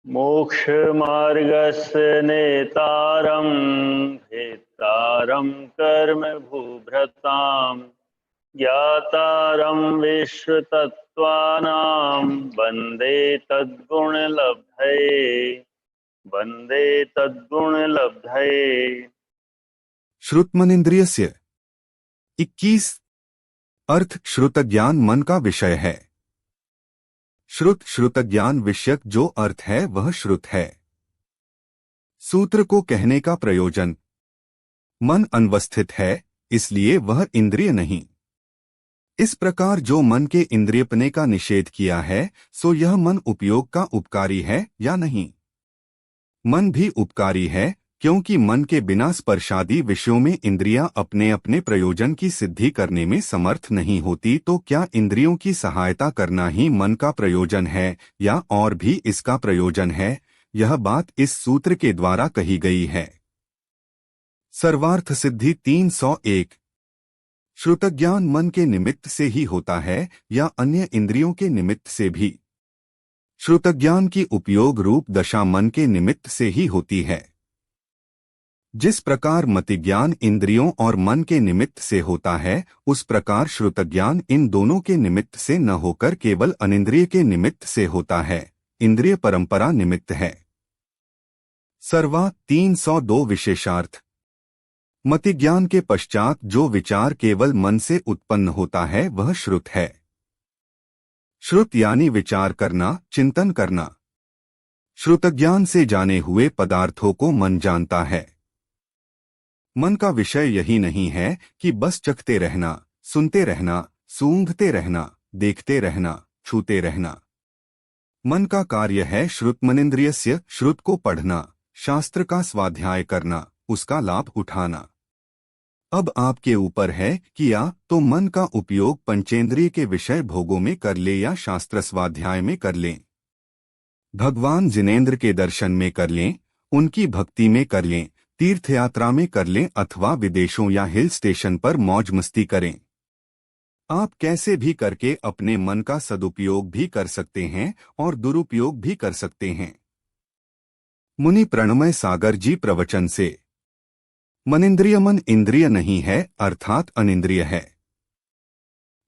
मोक्षमार्गस्य नेतारं भेत्तारं कर्म भूभृतां ज्ञातारं विश्वतत्त्वानां वन्दे तद्गुणलब्धये। श्रुतमनिन्द्रियस्य 21। अर्थ श्रुत ज्ञान मन का विषय है। श्रुत ज्ञान विषयक जो अर्थ है वह श्रुत है। सूत्र को कहने का प्रयोजन, मन अनवस्थित है इसलिए वह इंद्रिय नहीं। इस प्रकार जो मन के इंद्रियपने का निषेध किया है सो यह मन उपयोग का उपकारी है या नहीं। मन भी उपकारी है क्योंकि मन के बिना स्पर्शादि विषयों में इंद्रियां अपने अपने प्रयोजन की सिद्धि करने में समर्थ नहीं होती, तो क्या इंद्रियों की सहायता करना ही मन का प्रयोजन है या और भी इसका प्रयोजन है? यह बात इस सूत्र के द्वारा कही गई है। सर्वार्थ सिद्धि 301। श्रुतज्ञान मन के निमित्त से ही होता है या अन्य इंद्रियों के निमित्त से भी? श्रुतज्ञान की उपयोग रूप दशा मन के निमित्त से ही होती है। जिस प्रकार मतिज्ञान इंद्रियों और मन के निमित्त से होता है उस प्रकार श्रुतज्ञान इन दोनों के निमित्त से न होकर केवल अनिंद्रिय के निमित्त से होता है, इंद्रिय परंपरा निमित्त है। सर्वा 302 विशेषार्थ। मतिज्ञान के पश्चात जो विचार केवल मन से उत्पन्न होता है वह श्रुत है। श्रुत यानी विचार करना, चिंतन करना। श्रुतज्ञान से जाने हुए पदार्थों को मन जानता है। मन का विषय यही नहीं है कि बस चखते रहना, सुनते रहना, सूंघते रहना, देखते रहना, छूते रहना। मन का कार्य है श्रुतमनिन्द्रियस्य, श्रुत को पढ़ना, शास्त्र का स्वाध्याय करना, उसका लाभ उठाना। अब आपके ऊपर है कि या तो मन का उपयोग पंचेंद्रिय के विषय भोगों में कर ले या शास्त्र स्वाध्याय में कर लें। भगवान जिनेंद्र के दर्शन में कर लें, उनकी भक्ति में कर लें, तीर्थयात्रा में कर लें अथवा विदेशों या हिल स्टेशन पर मौज मस्ती करें। आप कैसे भी करके अपने मन का सदुपयोग भी कर सकते हैं और दुरुपयोग भी कर सकते हैं। मुनि प्रणमय सागर जी प्रवचन से। मनिंद्रिय मन इंद्रिय नहीं है अर्थात अनिंद्रिय है।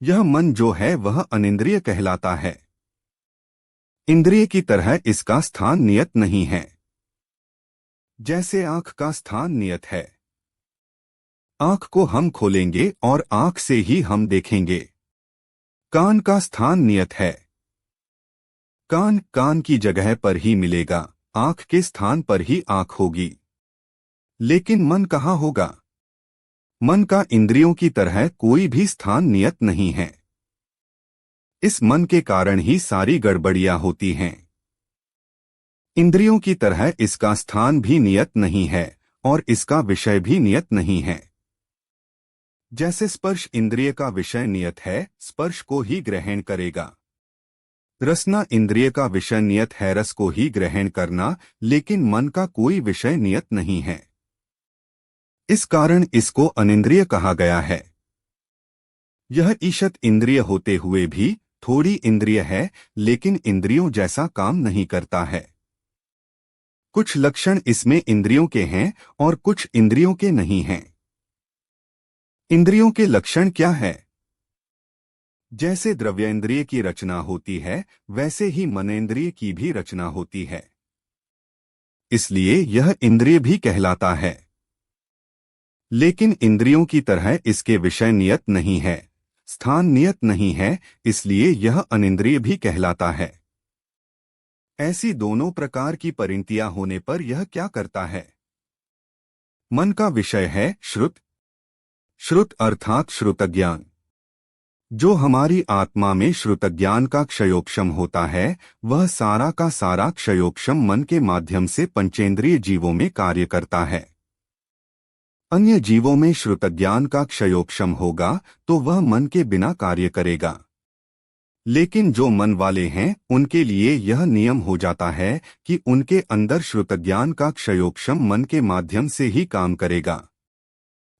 यह मन जो है वह अनिंद्रिय कहलाता है। इंद्रिय की तरह इसका स्थान नियत नहीं है। जैसे आंख का स्थान नियत है। आंख को हम खोलेंगे और आंख से ही हम देखेंगे। कान का स्थान नियत है। कान कान की जगह पर ही मिलेगा, आंख के स्थान पर ही आंख होगी। लेकिन मन कहाँ होगा? मन का इंद्रियों की तरह कोई भी स्थान नियत नहीं है। इस मन के कारण ही सारी गड़बड़ियां होती हैं। इंद्रियों की तरह इसका स्थान भी नियत नहीं है और इसका विषय भी नियत नहीं है। जैसे स्पर्श इंद्रिय का विषय नियत है, स्पर्श को ही ग्रहण करेगा। रसना इंद्रिय का विषय नियत है, रस को ही ग्रहण करना, लेकिन मन का कोई विषय नियत नहीं है। इस कारण इसको अनिंद्रिय कहा गया है। यह ईशत इंद्रिय होते हुए भी थोड़ी इंद्रिय है, लेकिन इंद्रियों जैसा काम नहीं करता है। कुछ लक्षण इसमें इंद्रियों के हैं और कुछ इंद्रियों के नहीं हैं। इंद्रियों के लक्षण क्या है? जैसे द्रव्येंद्रिय की रचना होती है वैसे ही मनेंद्रिय की भी रचना होती है, इसलिए यह इंद्रिय भी कहलाता है। लेकिन इंद्रियों की तरह इसके विषय नियत नहीं है, स्थान नियत नहीं है, इसलिए यह अनिंद्रिय भी कहलाता है। ऐसी दोनों प्रकार की परिणतियां होने पर यह क्या करता है? मन का विषय है श्रुत। श्रुत अर्थात श्रुतज्ञान। जो हमारी आत्मा में श्रुतज्ञान का क्षयोक्षम होता है वह सारा का सारा क्षयोक्षम मन के माध्यम से पंचेंद्रिय जीवों में कार्य करता है। अन्य जीवों में श्रुतज्ञान का क्षयोक्षम होगा तो वह मन के बिना कार्य करेगा। लेकिन जो मन वाले हैं उनके लिए यह नियम हो जाता है कि उनके अंदर श्रुतज्ञान का क्षयोक्षम मन के माध्यम से ही काम करेगा।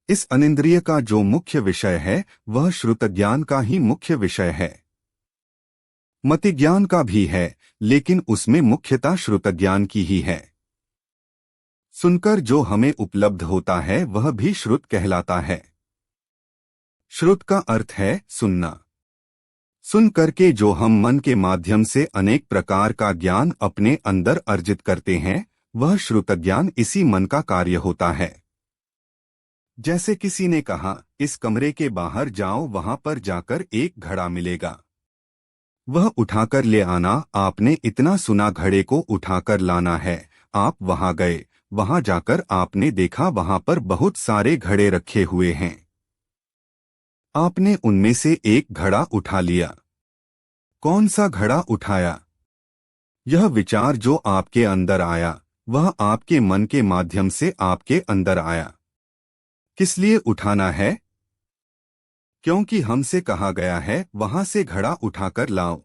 इस अनिंद्रिय का जो मुख्य विषय है वह श्रुतज्ञान का ही मुख्य विषय है। मति ज्ञान का भी है, लेकिन उसमें मुख्यता श्रुत ज्ञान की ही है। सुनकर जो हमें उपलब्ध होता है वह भी श्रुत कहलाता है। श्रुत का अर्थ है सुनना। सुन करके जो हम मन के माध्यम से अनेक प्रकार का ज्ञान अपने अंदर अर्जित करते हैं, वह श्रुत ज्ञान इसी मन का कार्य होता है। जैसे किसी ने कहा, इस कमरे के बाहर जाओ, वहां पर जाकर एक घड़ा मिलेगा, वह उठाकर ले आना। आपने इतना सुना, घड़े को उठाकर लाना है। आप वहां गए, वहां जाकर आपने देखा वहां पर बहुत सारे घड़े रखे हुए हैं। आपने उनमें से एक घड़ा उठा लिया। कौन सा घड़ा उठाया? यह विचार जो आपके अंदर आया, वह आपके मन के माध्यम से आपके अंदर आया। किस लिए उठाना है? क्योंकि हमसे कहा गया है वहां से घड़ा उठाकर लाओ।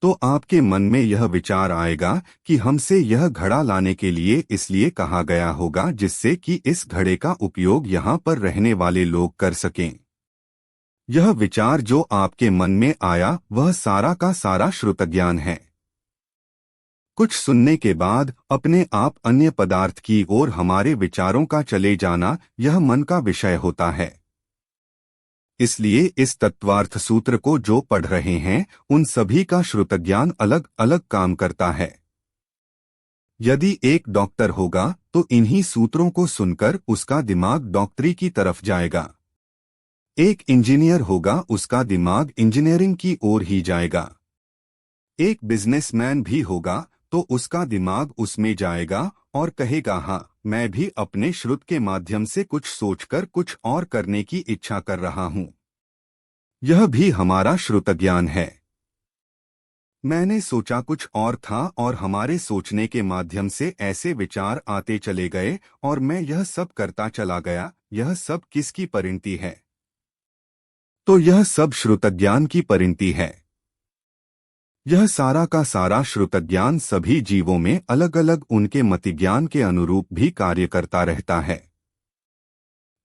तो आपके मन में यह विचार आएगा कि हमसे यह घड़ा लाने के लिए इसलिए कहा गया होगा जिससे कि इस घड़े का उपयोग यहाँ पर रहने वाले लोग कर सकें। यह विचार जो आपके मन में आया वह सारा का सारा श्रुत ज्ञान है। कुछ सुनने के बाद अपने आप अन्य पदार्थ की ओर हमारे विचारों का चले जाना, यह मन का विषय होता है। इसलिए इस तत्वार्थ सूत्र को जो पढ़ रहे हैं उन सभी का श्रुत ज्ञान अलग अलग काम करता है। यदि एक डॉक्टर होगा तो इन्हीं सूत्रों को सुनकर उसका दिमाग डॉक्टरी की तरफ जाएगा। एक इंजीनियर होगा, उसका दिमाग इंजीनियरिंग की ओर ही जाएगा। एक बिजनेसमैन भी होगा तो उसका दिमाग उसमें जाएगा और कहेगा, हाँ, मैं भी अपने श्रुत के माध्यम से कुछ सोचकर कुछ और करने की इच्छा कर रहा हूं। यह भी हमारा श्रुत ज्ञान है। मैंने सोचा कुछ और था और हमारे सोचने के माध्यम से ऐसे विचार आते चले गए और मैं यह सब करता चला गया। यह सब किसकी परिणति है? तो यह सब श्रुत ज्ञान की परिणति है। यह सारा का सारा श्रुत ज्ञान सभी जीवों में अलग अलग उनके मति ज्ञान के अनुरूप भी कार्य करता रहता है।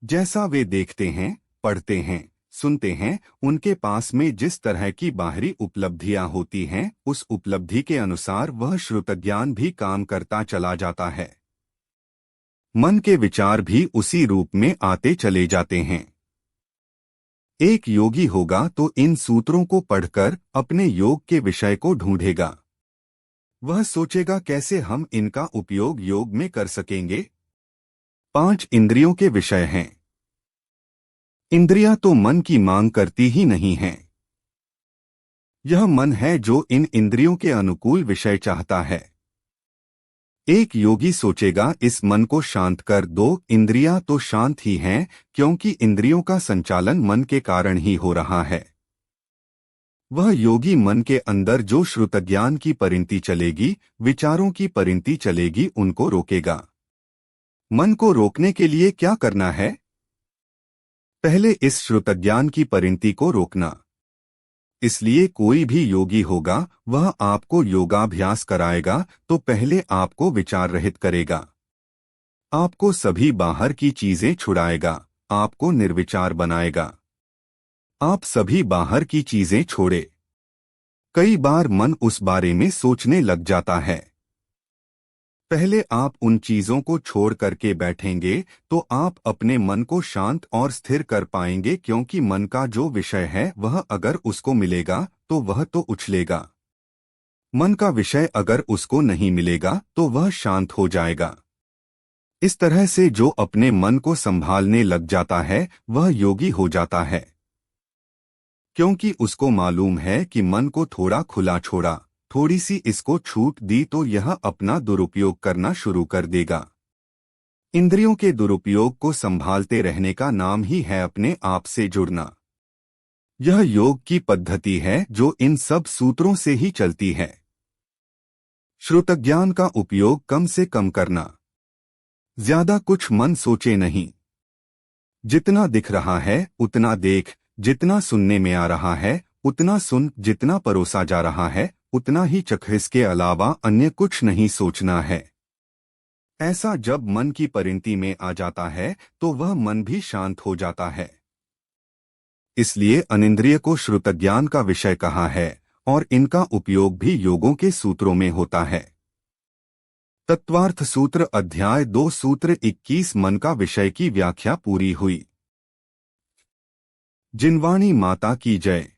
जैसा वे देखते हैं, पढ़ते हैं, सुनते हैं, उनके पास में जिस तरह की बाहरी उपलब्धियां होती हैं, उस उपलब्धि के अनुसार वह श्रुत ज्ञान भी काम करता चला जाता है। मन के विचार भी उसी रूप में आते चले जाते हैं। एक योगी होगा तो इन सूत्रों को पढ़कर अपने योग के विषय को ढूंढेगा। वह सोचेगा कैसे हम इनका उपयोग योग में कर सकेंगे। 5 इंद्रियों के विषय हैं। इंद्रियां तो मन की मांग करती ही नहीं हैं। यह मन है जो इन इंद्रियों के अनुकूल विषय चाहता है। एक योगी सोचेगा इस मन को शांत कर दो। इंद्रियां तो शांत ही हैं, क्योंकि इंद्रियों का संचालन मन के कारण ही हो रहा है। वह योगी मन के अंदर जो श्रुत ज्ञान की परिणति चलेगी, विचारों की परिणति चलेगी, उनको रोकेगा। मन को रोकने के लिए क्या करना है? पहले इस श्रुत ज्ञान की परिणति को रोकना। इसलिए कोई भी योगी होगा वह आपको योगाभ्यास कराएगा तो पहले आपको विचार रहित करेगा। आपको सभी बाहर की चीजें छुड़ाएगा, आपको निर्विचार बनाएगा। आप सभी बाहर की चीजें छोड़े। कई बार मन उस बारे में सोचने लग जाता है। पहले आप उन चीजों को छोड़ करके बैठेंगे तो आप अपने मन को शांत और स्थिर कर पाएंगे, क्योंकि मन का जो विषय है वह अगर उसको मिलेगा तो वह तो उछलेगा। मन का विषय अगर उसको नहीं मिलेगा तो वह शांत हो जाएगा। इस तरह से जो अपने मन को संभालने लग जाता है वह योगी हो जाता है, क्योंकि उसको मालूम है कि मन को थोड़ा खुला छोड़ा, थोड़ी सी इसको छूट दी तो यह अपना दुरुपयोग करना शुरू कर देगा। इंद्रियों के दुरुपयोग को संभालते रहने का नाम ही है अपने आप से जुड़ना। यह योग की पद्धति है जो इन सब सूत्रों से ही चलती है। श्रुत ज्ञान का उपयोग कम से कम करना। ज्यादा कुछ मन सोचे नहीं। जितना दिख रहा है उतना देख, जितना सुनने में आ रहा है उतना सुन, जितना परोसा जा रहा है उतना ही चख, इसके अलावा अन्य कुछ नहीं सोचना है। ऐसा जब मन की परिणति में आ जाता है तो वह मन भी शांत हो जाता है। इसलिए अनिंद्रिय को श्रुत ज्ञान का विषय कहा है और इनका उपयोग भी योगों के सूत्रों में होता है। तत्वार्थ सूत्र अध्याय 2 सूत्र 21 मन का विषय की व्याख्या पूरी हुई। जिनवाणी माता की जय।